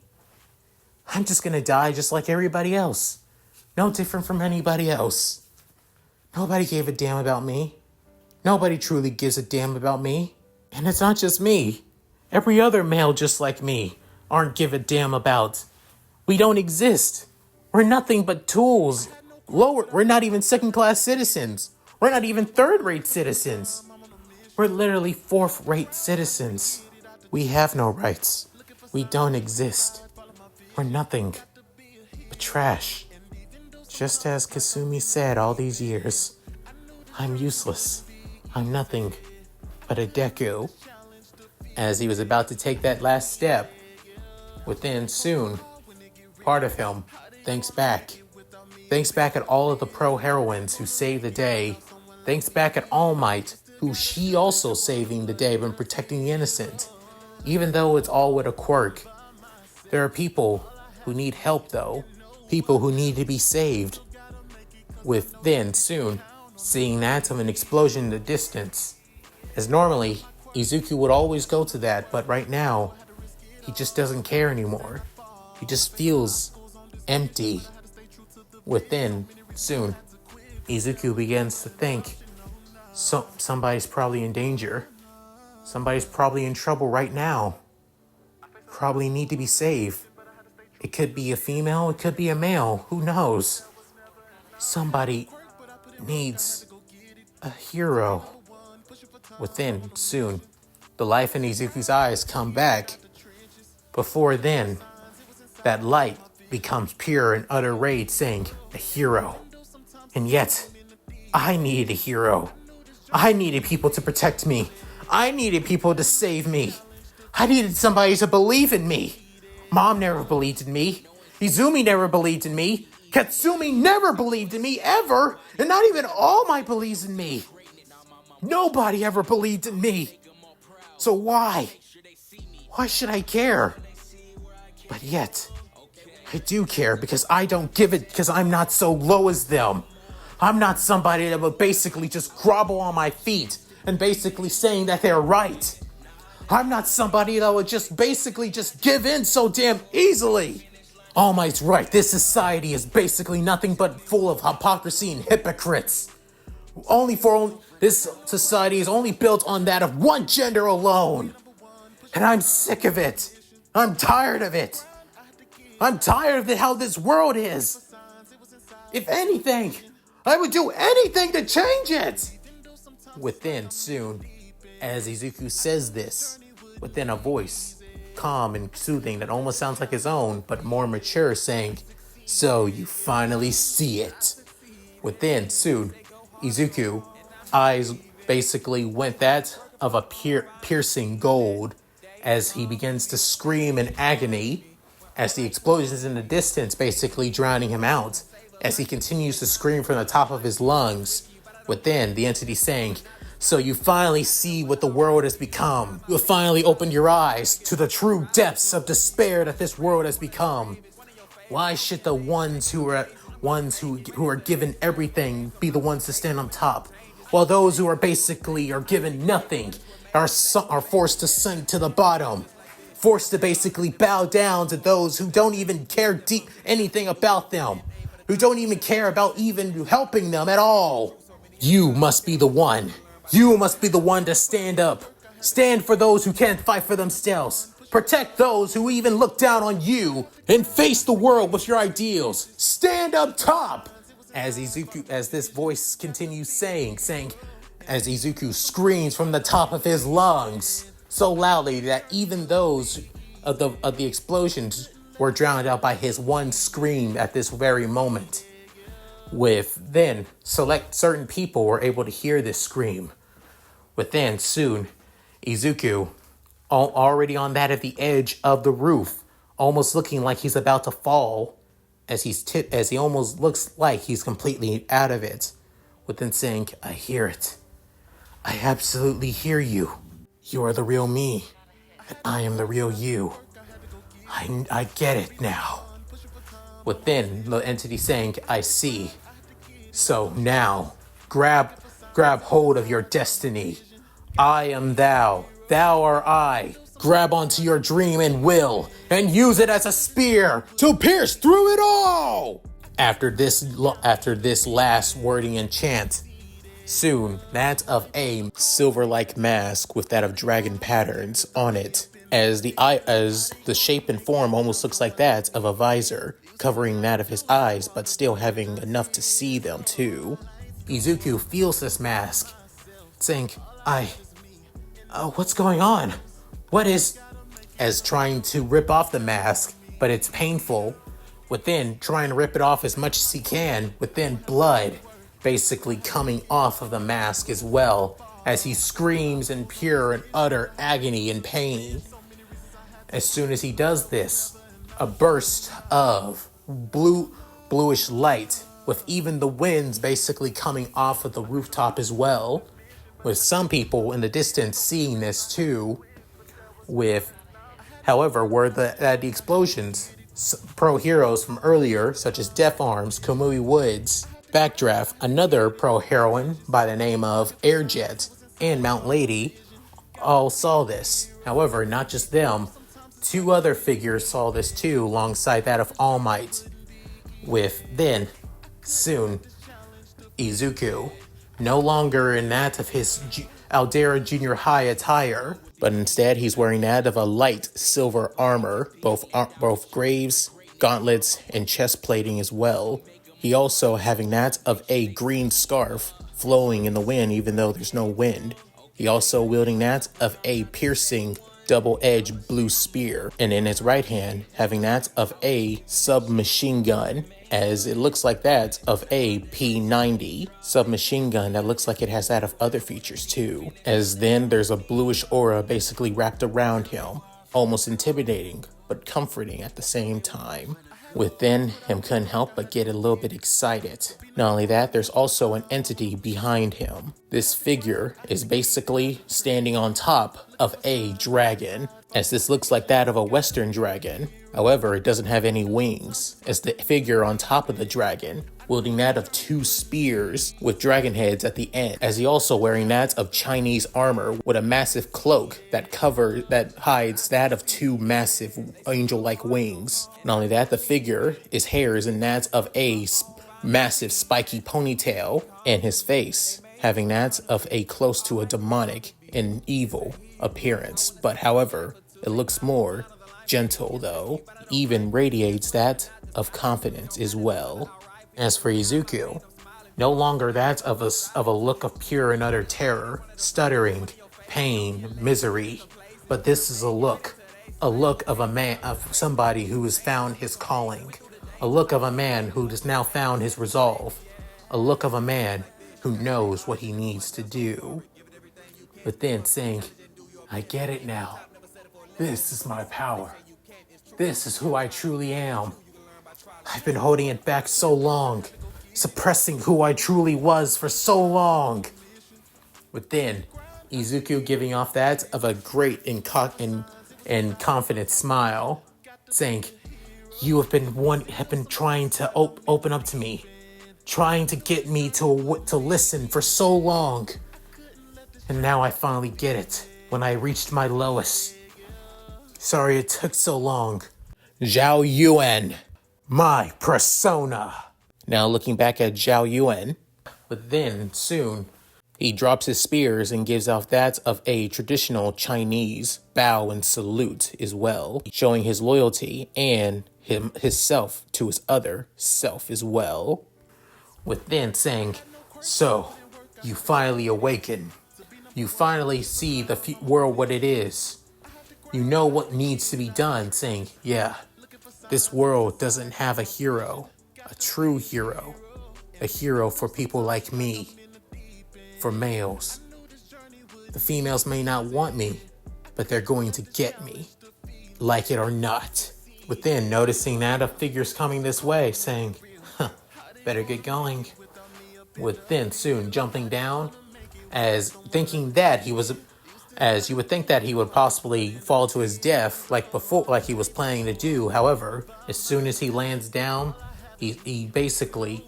Speaker 1: I'm just gonna die just like everybody else. No different from anybody else. Nobody gave a damn about me. Nobody truly gives a damn about me. And it's not just me. Every other male just like me aren't give a damn about. We don't exist. We're nothing but tools. We're not even second-class citizens. We're not even third-rate citizens. We're literally fourth-rate citizens. We have no rights. We don't exist. We're nothing but trash. Just as Kasumi said all these years, I'm useless. I'm nothing but a Deku. As he was about to take that last step, within soon, part of him thinks back. Thinks back at all of the pro-heroines who saved the day. Thinks back at All Might, who she also saving the day but protecting the innocent. Even though it's all with a quirk, there are people who need help though. People who need to be saved. With then soon, seeing that of an explosion in the distance. As normally, Izuku would always go to that, but right now, he just doesn't care anymore. He just feels empty. Within soon, Izuku begins to think, somebody's probably in danger. Somebody's probably in trouble right now. Probably need to be saved. It could be a female, it could be a male, who knows? Somebody needs a hero. Within soon, the life in Izuku's eyes come back. Before then, that light becomes pure and utter rage, saying, a hero. And yet, I needed a hero. I needed people to protect me. I needed people to save me. I needed somebody to believe in me. Mom never believed in me. Izumi never believed in me. Katsumi never believed in me, ever. And not even All Might believes in me. Nobody ever believed in me. So why? Why should I care? But yet, I do care because I don't give it because I'm not so low as them. I'm not somebody that would basically just grovel on my feet and basically saying that they're right. I'm not somebody that would just basically just give in so damn easily. All Might's right. This society is basically nothing but full of hypocrisy and hypocrites. This society is only built on that of one gender alone. And I'm sick of it. I'm tired of it. I'm tired of how this world is. If anything, I would do anything to change it. Within soon, as Izuku says this, within a voice, calm and soothing that almost sounds like his own, but more mature, saying, "So you finally see it." Within soon, Izuku, eyes basically went that of a piercing gold as he begins to scream in agony as the explosions in the distance basically drowning him out as he continues to scream from the top of his lungs. Within, the entity saying, "So you finally see what the world has become. You'll finally open your eyes to the true depths of despair that this world has become. Why should the ones who are given everything be the ones to stand on top, while those who are given nothing are forced to sink to the bottom, forced to basically bow down to those who don't even care anything about them, who don't even care about even helping them at all? You must be the one. You must be the one to stand up. Stand for those who can't fight for themselves. Protect those who even look down on you and face the world with your ideals. Stand up top." As this voice continues saying, as Izuku screams from the top of his lungs so loudly that even those of the explosions were drowned out by his one scream at this very moment. Within, certain people were able to hear this scream. Within, soon, Izuku, already on that at the edge of the roof, almost looking like he's about to fall, as he almost looks like he's completely out of it. Within saying, "I hear it. I absolutely hear you. You are the real me, and I am the real you. I get it now." Within, the entity saying, "I see. So now, grab hold of your destiny. I am thou. Thou are I. Grab onto your dream and will, and use it as a spear to pierce through it all." After this last wording and chant, soon that of a silver-like mask with that of dragon patterns on it, as the shape and form almost looks like that of a visor, covering that of his eyes, but still having enough to see them too. Izuku feels this mask, saying, what's going on? What is... As trying to rip off the mask, but it's painful. Within, trying to rip it off as much as he can, within blood basically coming off of the mask as well, as he screams in pure and utter agony and pain. As soon as he does this, a burst of bluish light, with even the winds basically coming off of the rooftop as well, with some people in the distance seeing this too. However, were the explosions, pro heroes from earlier, such as Death Arms, Kamui Woods, Backdraft, another pro heroine by the name of Airjet, and Mount Lady, all saw this. However, not just them, two other figures saw this too, alongside that of All Might. Then, soon, Izuku, no longer in that of his Aldera Junior High attire, but instead he's wearing that of a light silver armor, both graves, gauntlets, and chest plating as well. He also having that of a green scarf flowing in the wind even though there's no wind. He also wielding that of a piercing double-edged blue spear, and in his right hand having that of a submachine gun, as it looks like that of a P90 submachine gun that looks like it has that of other features too, as then there's a bluish aura basically wrapped around him. almost intimidating, but comforting at the same time. Within him couldn't help but get a little bit excited. Not only that, there's also an entity behind him. This figure is basically standing on top of a dragon, as this looks like that of a Western dragon. However, it doesn't have any wings, as the figure on top of the dragon, wielding that of 2 spears with dragon heads at the end, as he also wearing that of Chinese armor with a massive cloak that hides that of 2 massive angel-like wings. Not only that, the figure, his hair is in that of a massive spiky ponytail, and his face having that of a close to a demonic and evil appearance. But however, it looks more gentle though, even radiates that of confidence as well. As for Izuku, no longer that of a look of pure and utter terror, stuttering, pain, misery, but this is a look of a man, of somebody who has found his calling, a look of a man who has now found his resolve, a look of a man who knows what he needs to do. But then saying, I get it now. This is my power. This is who I truly am. I've been holding it back so long, suppressing who I truly was for so long. But then, Izuku giving off that of a great and confident smile, saying, you have been trying to open up to me, trying to get me to listen for so long. And now I finally get it, when I reached my lowest. Sorry it took so long. Zhao Yuan, my persona. Now looking back at Zhao Yuan, but then soon he drops his spears and gives off that of a traditional Chinese bow and salute as well, showing his loyalty and his self to his other self as well. With then saying, so you finally awaken. You finally see the world what it is. You know what needs to be done, saying, yeah, this world doesn't have a hero, a true hero, a hero for people like me, for males. The females may not want me, but they're going to get me, like it or not. But then noticing that a figure's coming this way, saying, better get going. With then soon jumping down, as thinking that he was, as you would think that he would possibly fall to his death like before, like he was planning to do. However, as soon as he lands down, he basically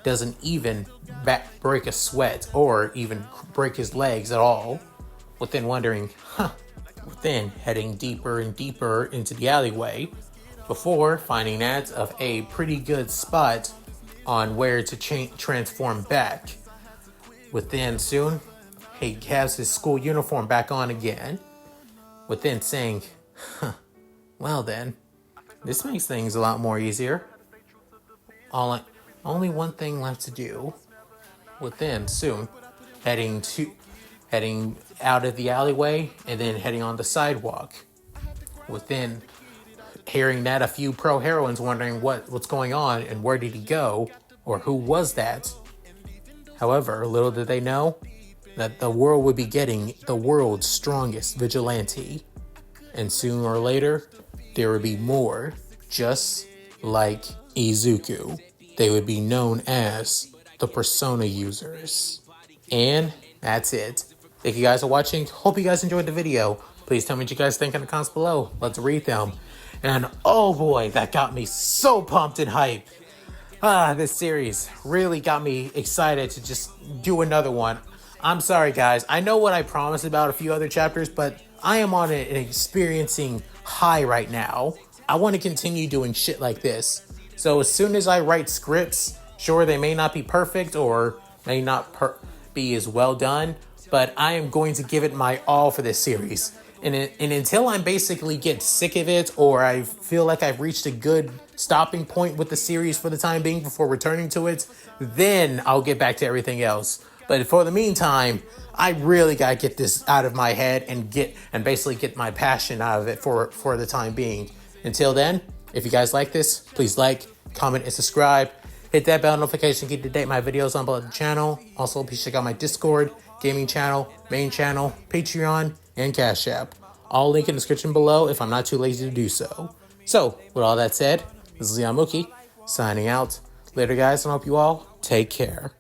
Speaker 1: doesn't even break a sweat or even break his legs at all. Within wondering, within heading deeper and deeper into the alleyway, before finding that of a pretty good spot on where to transform back. Within soon, he has his school uniform back on again. Within saying, well then, this makes things a lot more easier. Only one thing left to do. Within soon, heading out of the alleyway and then heading on the sidewalk. Within hearing that, a few pro heroines wondering what's going on and where did he go or who was that. However, little did they know that the world would be getting the world's strongest vigilante, and sooner or later there would be more just like Izuku. They would be known as the Persona users. And that's it. Thank you guys for watching. Hope you guys enjoyed the video. Please tell me what you guys think in the comments below. Let's read them. And oh boy, that got me so pumped and hyped. This series really got me excited to just do another one. I'm sorry guys, I know what I promised about a few other chapters, but I am on an experiencing high right now. I want to continue doing shit like this. So as soon as I write scripts, sure they may not be perfect or may not be as well done, but I am going to give it my all for this series. And until I basically get sick of it or I feel like I've reached a good stopping point with the series for the time being before returning to it, then I'll get back to everything else. But for the meantime, I really gotta get this out of my head and basically get my passion out of it for the time being. Until then, if you guys like this, please like, comment, and subscribe. Hit that bell notification, keep to date my videos on both the channel. Also, please check out my Discord, gaming channel, main channel, Patreon, and Cash App. I'll link in the description below if I'm not too lazy to do so. So, with all that said, this is Yamuki, signing out. Later, guys, and I hope you all take care.